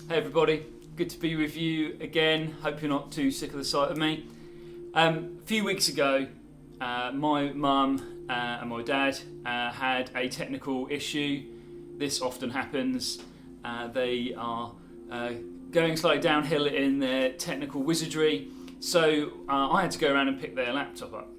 Hey everybody, good to be with you again. Hope you're not too sick of the sight of me. A few weeks ago, my mum and my dad had a technical issue. This often happens. They are going slightly downhill in their technical wizardry, so I had to go around and pick their laptop up.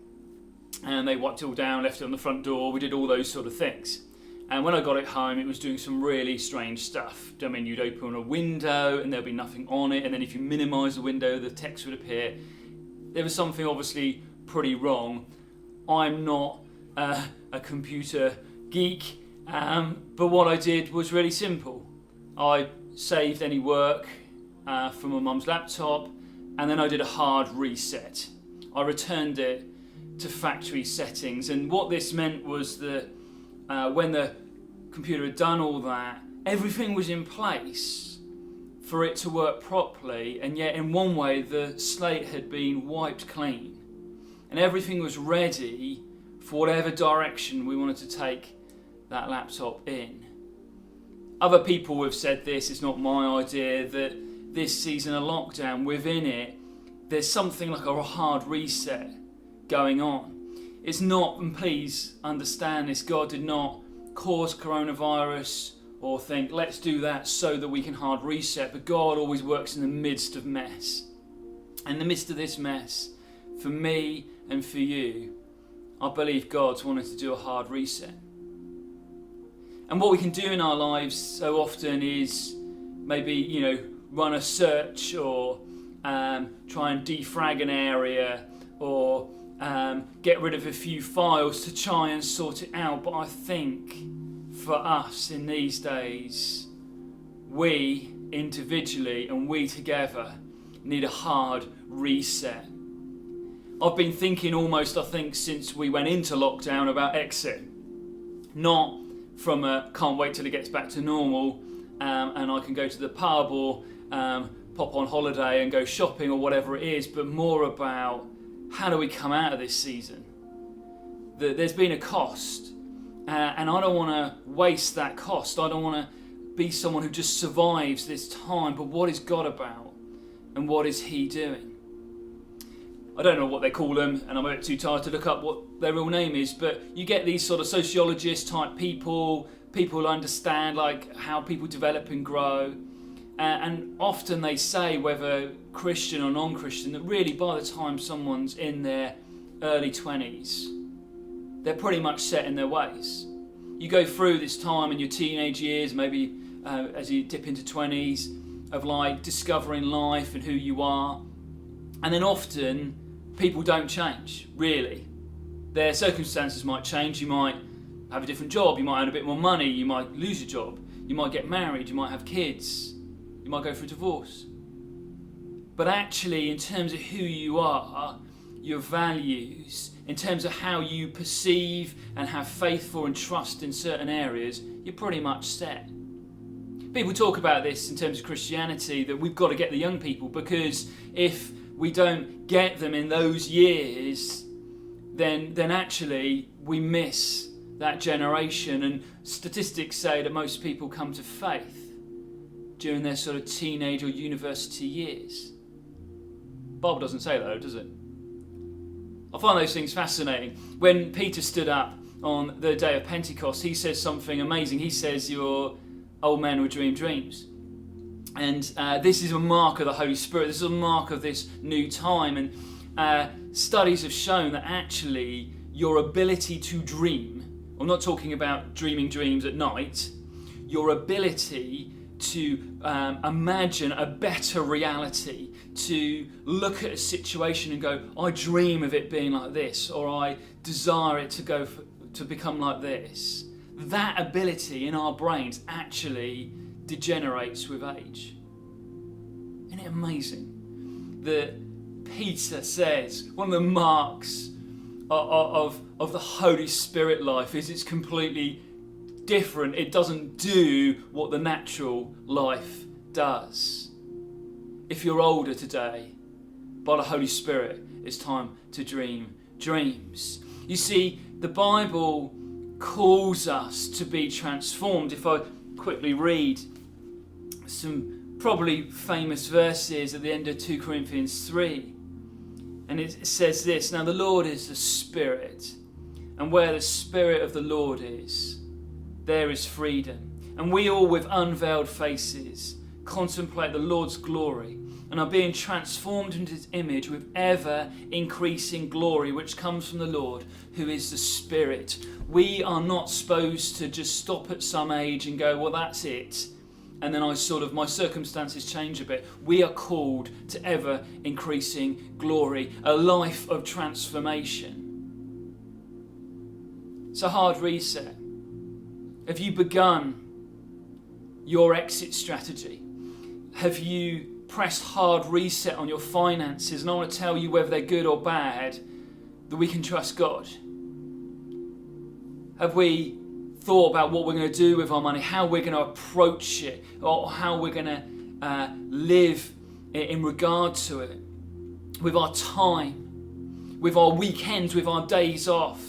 And they wiped it all down, left it on the front door. We did all those sort of things. And when I got it home, it was doing some really strange stuff. I mean, you'd open a window and there'd be nothing on it, and then if you minimise the window, the text would appear. There was something obviously pretty wrong. I'm not a computer geek, but what I did was really simple. I saved any work from my mum's laptop, and then I did a hard reset. I returned it to factory settings, and what this meant was that when the computer had done all that, everything was in place for it to work properly, and yet in one way the slate had been wiped clean and everything was ready for whatever direction we wanted to take that laptop in. Other people have said this, it's not my idea, that this season of lockdown, within it, there's something like a hard reset going on. It's not, and please understand this, God did not cause coronavirus or think, let's do that so that we can hard reset, but God always works in the midst of mess. In the midst of this mess, for me and for you, I believe God's wanted to do a hard reset. And what we can do in our lives so often is maybe, run a search or try and defrag an area or get rid of a few files to try and sort it out. But I think for us in these days, we individually and we together need a hard reset. I've been thinking almost, since we went into lockdown about exit. Not from a can't wait till it gets back to normal and I can go to the pub or pop on holiday and go shopping or whatever it is, but more about how do we come out of this season? There's been a cost, and I don't want to waste that cost. I don't want to be someone who just survives this time, but what is God about? And what is He doing? I don't know what they call them, and I'm a bit too tired to look up what their real name is, but you get these sort of sociologist type people who understand like how people develop and grow. And often they say, whether Christian or non-Christian, that really by the time someone's in their early 20s, they're pretty much set in their ways. You go through this time in your teenage years, maybe as you dip into 20s, of like discovering life and who you are. And then often people don't change, really. Their circumstances might change. You might have a different job, you might earn a bit more money, you might lose your job, you might get married, you might have kids. You might go through divorce. But actually, in terms of who you are, your values, in terms of how you perceive and have faith for and trust in certain areas, you're pretty much set. People talk about this in terms of Christianity, that we've got to get the young people, because if we don't get them in those years, then actually we miss that generation. And statistics say that most people come to faith during their sort of teenage or university years. The Bible doesn't say that though, does it? I find those things fascinating. When Peter stood up on the day of Pentecost, he says something amazing. He says, your old men will dream dreams. And this is a mark of the Holy Spirit. This is a mark of this new time. And studies have shown that actually your ability to dream, I'm not talking about dreaming dreams at night, your ability to imagine a better reality, to look at a situation and go, I dream of it being like this, or I desire it to become like this. That ability in our brains actually degenerates with age. Isn't it amazing that Peter says one of the marks of the Holy Spirit life is it's completely different. It doesn't do what the natural life does. If you're older today, by the Holy Spirit, it's time to dream dreams. You see, the Bible calls us to be transformed. If I quickly read some probably famous verses at the end of 2 Corinthians 3. And it says this, "Now the Lord is the Spirit, and where the Spirit of the Lord is, there is freedom. And we all with unveiled faces contemplate the Lord's glory and are being transformed into His image with ever increasing glory, which comes from the Lord, who is the Spirit." We are not supposed to just stop at some age and go, well, that's it. And then my circumstances change a bit. We are called to ever increasing glory, a life of transformation. It's a hard reset. Have you begun your exit strategy? Have you pressed hard reset on your finances? And I want to tell you, whether they're good or bad, that we can trust God. Have we thought about what we're going to do with our money, how we're going to approach it, or how we're going to live in regard to it, with our time, with our weekends, with our days off,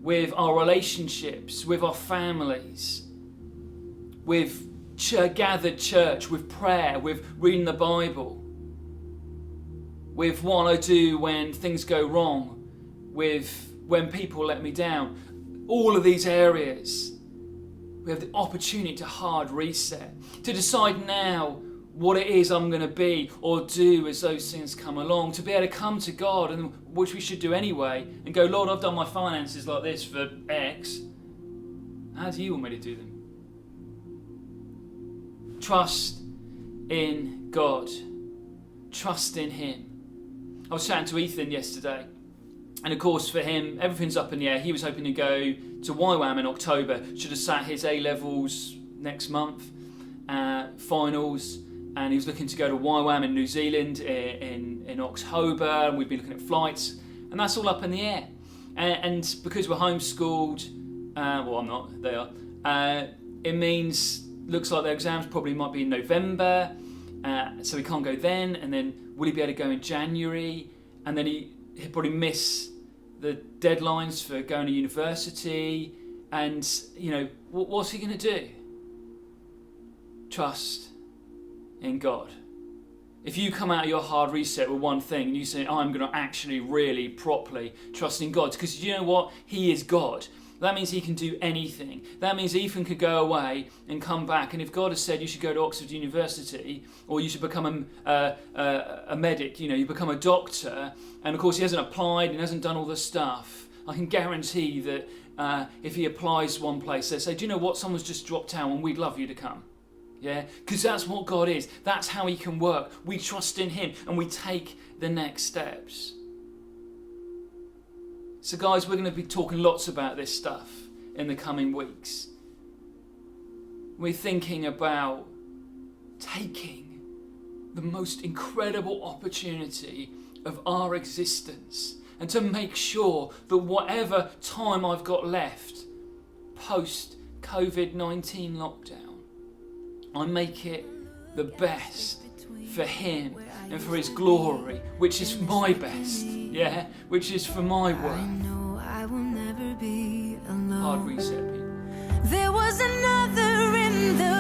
with our relationships, with our families, with gathered church, with prayer, with reading the Bible, with what I do when things go wrong, with when people let me down. All of these areas, we have the opportunity to hard reset, to decide now what it is I'm going to be or do as those things come along, to be able to come to God, and which we should do anyway, and go, Lord, I've done my finances like this for X. How do you want me to do them? Trust in God. Trust in Him. I was chatting to Ethan yesterday, and of course for him, everything's up in the air. He was hoping to go to YWAM in October. Should have sat his A-levels next month, finals, and he was looking to go to YWAM in New Zealand in October, and we've been looking at flights, and that's all up in the air. And because we're homeschooled, well, I'm not, they are, it means, looks like their exams probably might be in November, so he can't go then, and then will he be able to go in January, and then he'll probably miss the deadlines for going to university, and what's he going to do? Trust in God. If you come out of your hard reset with one thing and you say, I'm going to actually really properly trust in God, because you know what? He is God. That means He can do anything. That means Ethan could go away and come back, and if God has said you should go to Oxford University, or you should become a medic, you become a doctor, and of course he hasn't applied and hasn't done all the stuff, I can guarantee that if he applies one place, they say, do you know what, someone's just dropped out and we'd love you to come. Yeah, because that's what God is. That's how He can work. We trust in Him and we take the next steps. So guys, we're going to be talking lots about this stuff in the coming weeks. We're thinking about taking the most incredible opportunity of our existence, and to make sure that whatever time I've got left post COVID-19 lockdown, I make it the best for Him and for His glory, which is my best, which is for my work. I know I will never be alone. Hard reset, people. There was another in the